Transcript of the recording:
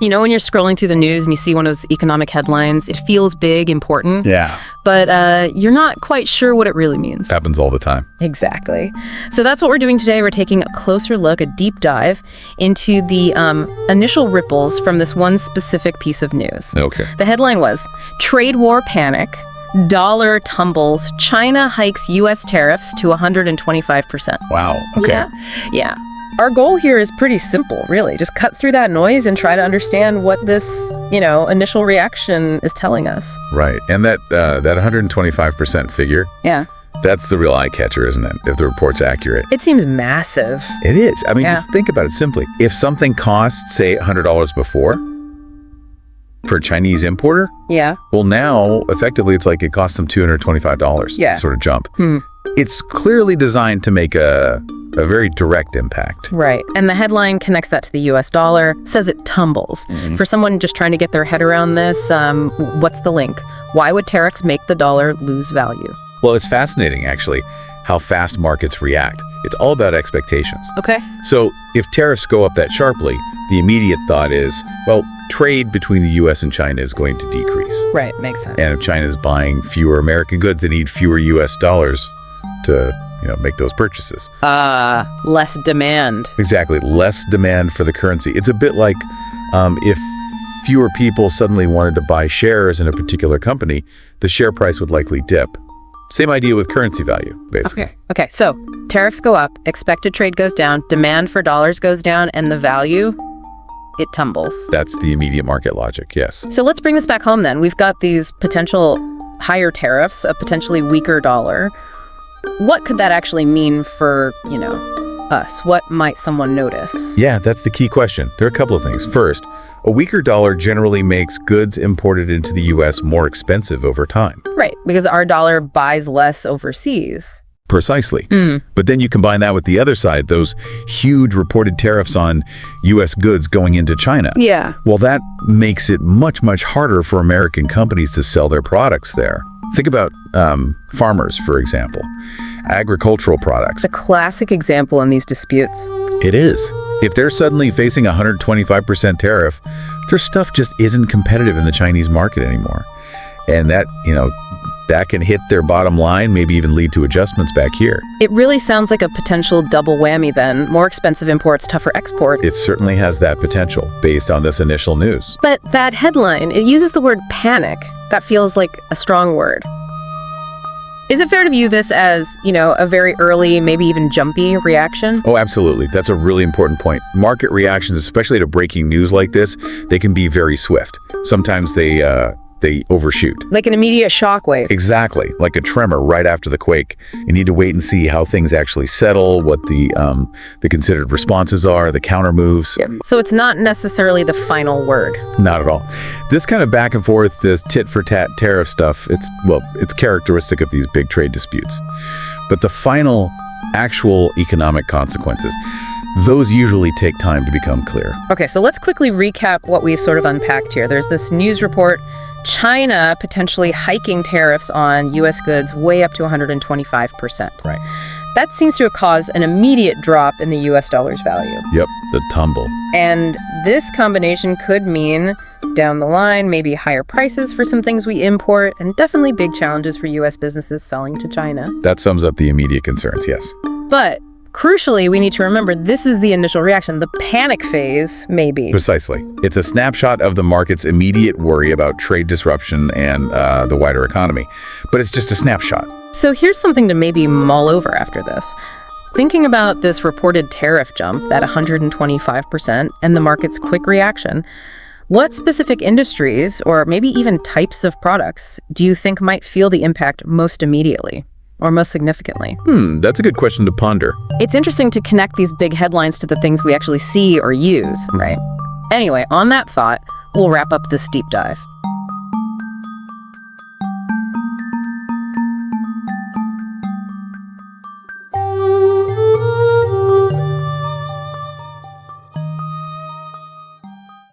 You know, when you're scrolling through the news and you see one of those economic headlines, it feels big, important. Yeah. But you're not quite sure what it really means. Happens all the time. Exactly. So that's what we're doing today. We're taking a closer look, a deep dive into the initial ripples from this one specific piece of news. Okay. The headline was, Trade War Panic, Dollar Tumbles, China Hikes U.S. Tariffs to 125%. Wow. Okay. Yeah. Our goal here is pretty simple, really. Just cut through that noise and try to understand what this, initial reaction is telling us. Right. And that 125% figure, Yeah. that's the real eye catcher, isn't it? If the report's accurate. It seems massive. It is. I mean, Yeah. just think about it simply. If something cost, say, $100 before for a Chinese importer, Yeah. well, now, effectively, it's like it costs them $225 Yeah. sort of jump. It's clearly designed to make a very direct impact. Right. And the headline connects that to the U.S. dollar, says it tumbles. For someone just trying to get their head around this, what's the link? Why would tariffs make the dollar lose value? Well, it's fascinating, actually, how fast markets react. It's all about expectations. Okay. So if tariffs go up that sharply, the immediate thought is, well, trade between the U.S. and China is going to decrease. Right. Makes sense. And if China is buying fewer American goods, they need fewer U.S. dollars to make those purchases. Less demand. Exactly. Less demand for the currency. It's a bit like if fewer people suddenly wanted to buy shares in a particular company, the share price would likely dip. Same idea with currency value, basically. Okay. So tariffs go up, expected trade goes down, demand for dollars goes down, and the value, it tumbles. That's the immediate market logic, yes. So let's bring this back home then. We've got these potential higher tariffs, a potentially weaker dollar. What could that actually mean for, us? What might someone notice? Yeah, that's the key question. There are a couple of things. First, a weaker dollar generally makes goods imported into the U.S. more expensive over time. Right, because our dollar buys less overseas. Precisely. But then you combine that with the other side, those huge reported tariffs on U.S. goods going into China. Yeah. Well, that makes it much, much harder for American companies to sell their products there. Think about farmers, for example, agricultural products. It's a classic example in these disputes. It is. If they're suddenly facing a 125% tariff, their stuff just isn't competitive in the Chinese market anymore. And that, that can hit their bottom line, maybe even lead to adjustments back here. It really sounds like a potential double whammy then. More expensive imports, tougher exports. It certainly has that potential based on this initial news. But that headline, it uses the word panic. That feels like a strong word. Is it fair to view this as, a very early, maybe even jumpy reaction? Oh, absolutely. That's a really important point. Market reactions, especially to breaking news like this, they can be very swift. Sometimes they overshoot. Like an immediate shockwave. Exactly, like a tremor right after the quake. You need to wait and see how things actually settle, what the considered responses are, the counter moves. Yeah. So it's not necessarily the final word. Not at all. This kind of back and forth, this tit-for-tat tariff stuff, it's characteristic of these big trade disputes. But the final actual economic consequences, those usually take time to become clear. Okay, so let's quickly recap what we've sort of unpacked here. There's this news report, China potentially hiking tariffs on U.S. goods way up to 125%. Right. That seems to have caused an immediate drop in the U.S. dollar's value. Yep, the tumble. And this combination could mean, down the line, maybe higher prices for some things we import, and definitely big challenges for U.S. businesses selling to China. That sums up the immediate concerns, yes. But crucially, we need to remember this is the initial reaction. The panic phase, maybe. Precisely. It's a snapshot of the market's immediate worry about trade disruption and the wider economy. But it's just a snapshot. So here's something to maybe mull over after this. Thinking about this reported tariff jump, that 125%, and the market's quick reaction, what specific industries, or maybe even types of products, do you think might feel the impact most immediately? Or most significantly? That's a good question to ponder. It's interesting to connect these big headlines to the things we actually see or use, right? Anyway, on that thought, we'll wrap up this deep dive.